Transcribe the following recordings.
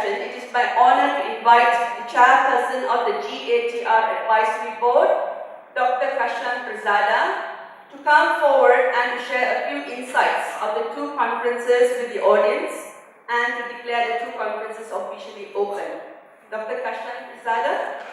session, it is my honor to invite the chairperson of the GATR Advisory Board, Dr. Kashan Prasada, to come forward and to share a few insights of the two conferences with the audience and to declare the two conferences officially open. Dr. Kashan Prasada.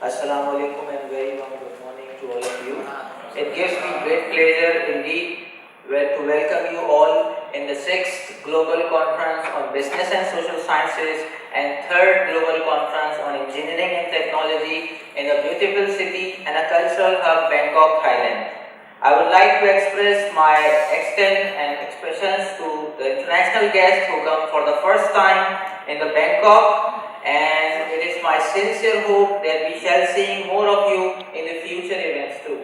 Assalamu alaikum and very warm good morning to all of you. It gives me great pleasure indeed to welcome you all in the 6th Global Conference on Business and Social Sciences and 3rd Global Conference on Engineering and Technology in the beautiful city and a cultural hub, Bangkok, Thailand. I would like to express my expressions to the international guests who come for the first time in the Bangkok, and it is my sincere hope that we shall see more of you in the future events too.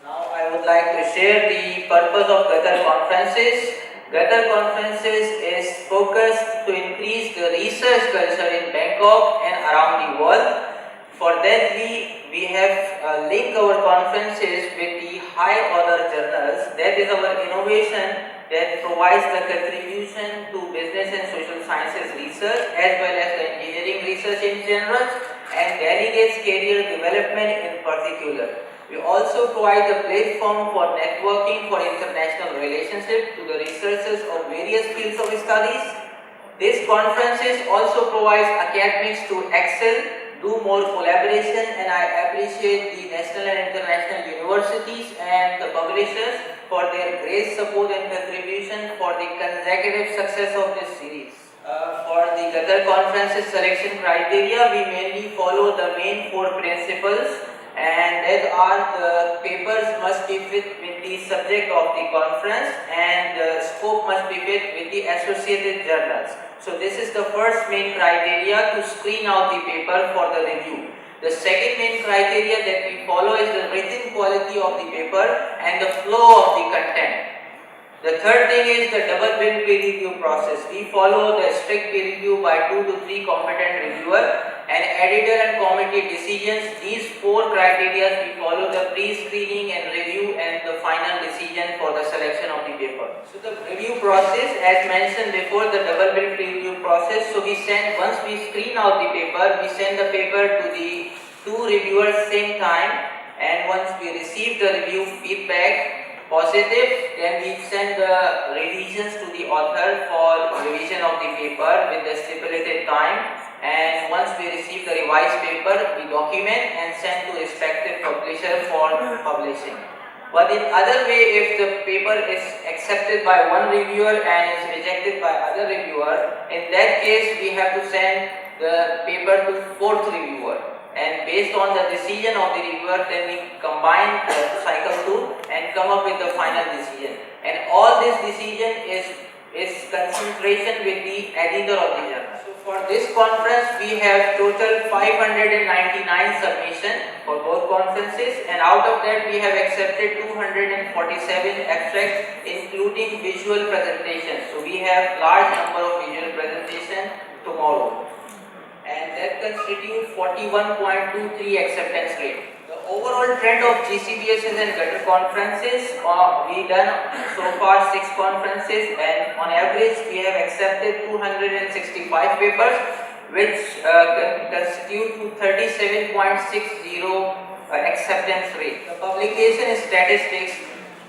Now I would like to share the purpose of Qatar conferences. Qatar conferences is focused to increase the research culture in Bangkok and around the world. For that we have linked our conferences with the high order journals. That is our innovation that provides the contribution to business and social sciences research as well as the engineering research in general and delegates career development in particular. We also provide a platform for networking for international relationships to the researchers of various fields of studies. These conferences also provide academics to excel, do more collaboration, and I appreciate the national and international universities and the publishers for their great support and contribution for the consecutive success of this series. For the Qatar conferences selection criteria, we mainly follow the main 4 principles, and that are the papers must be fit with the subject of the conference and the scope must be fit with the associated journals. So this is the first main criteria to screen out the paper for the review. The second main criteria that we follow is the written quality of the paper and the flow of the content. The third thing is the double peer review process. We follow the strict peer review by 2 to 3 competent reviewers and editor and committee decisions. These 4 criteria we follow the pre-screening and review and the final decision for the selection of the paper. So the review process, as mentioned before, the double peer review process. So once we screen out the paper, we send the paper to the 2 reviewers same time, and once we receive the review feedback positive, then we send the revisions to the author for revision of the paper with the stipulated time, and once we receive the revised paper, we document and send to respective publisher for publishing. But in other way, if the paper is accepted by one reviewer and is rejected by other reviewer, in that case we have to send the paper to 4th reviewer. And based on the decision of the reviewer, then we combine the cycle 2 and come up with the final decision. And all this decision is concentration with the editor of the journal. So for this conference, we have total 599 submissions for both conferences, and out of that we have accepted 247 abstracts, including visual presentations. So we have large number of visual presentations tomorrow, and that constitutes 41.23 acceptance rate. The overall trend of GCBSS and Qatar conferences, we done so far 6 conferences, and on average we have accepted 265 papers, which constitute to 37.60 acceptance rate. The publication statistics,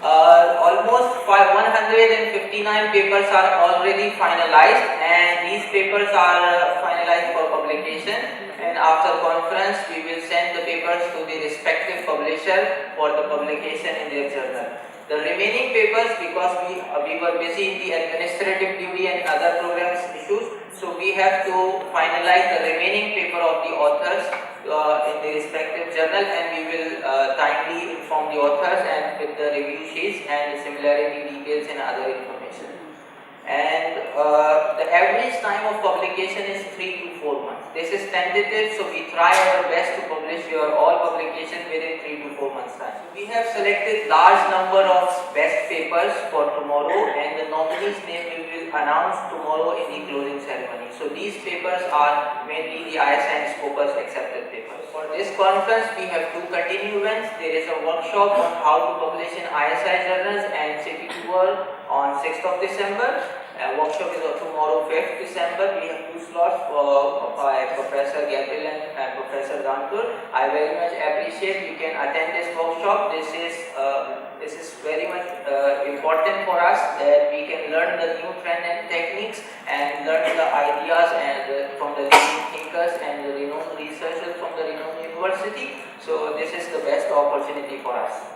almost 159 papers are already finalized, and these papers are finalized for publication, and after conference we will send the papers to the respective publisher for the publication in their journal. The remaining papers, because we were busy in the administrative duty and other programs issues, so we have to finalize the remaining paper of the authors in the respective journal, and we will timely inform the authors and with the review sheets and the similarity details and other information. And the average time of publication is 3 to 4 months. This is tentative, so we try our best to publish your all publication within 3 to 4 months time. So we have selected large number of best papers for tomorrow, and the nominees' name we will announce tomorrow in the closing ceremony. So these papers are mainly the ISI and Scopus accepted papers. For this conference, we have 2 continuants. There is a workshop on how to publish in ISI journals and CPQ World on 6th of December, Workshop is tomorrow, 5th December. We have 2 slots by Professor Gabriel and Professor Gantur. I very much appreciate you can attend this workshop. This is very much important for us that we can learn the new trend and techniques and learn the ideas and from the leading thinkers and the renowned researchers from the renowned university. So this is the best opportunity for us.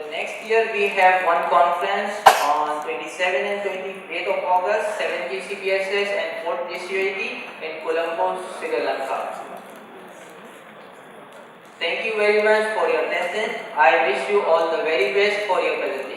The next year we have one conference on 27 and 28th of August, 7 GCPSS and 4th GCUAT in Colombo, Sri Lanka. Thank you very much for your attention. I wish you all the very best for your presentation.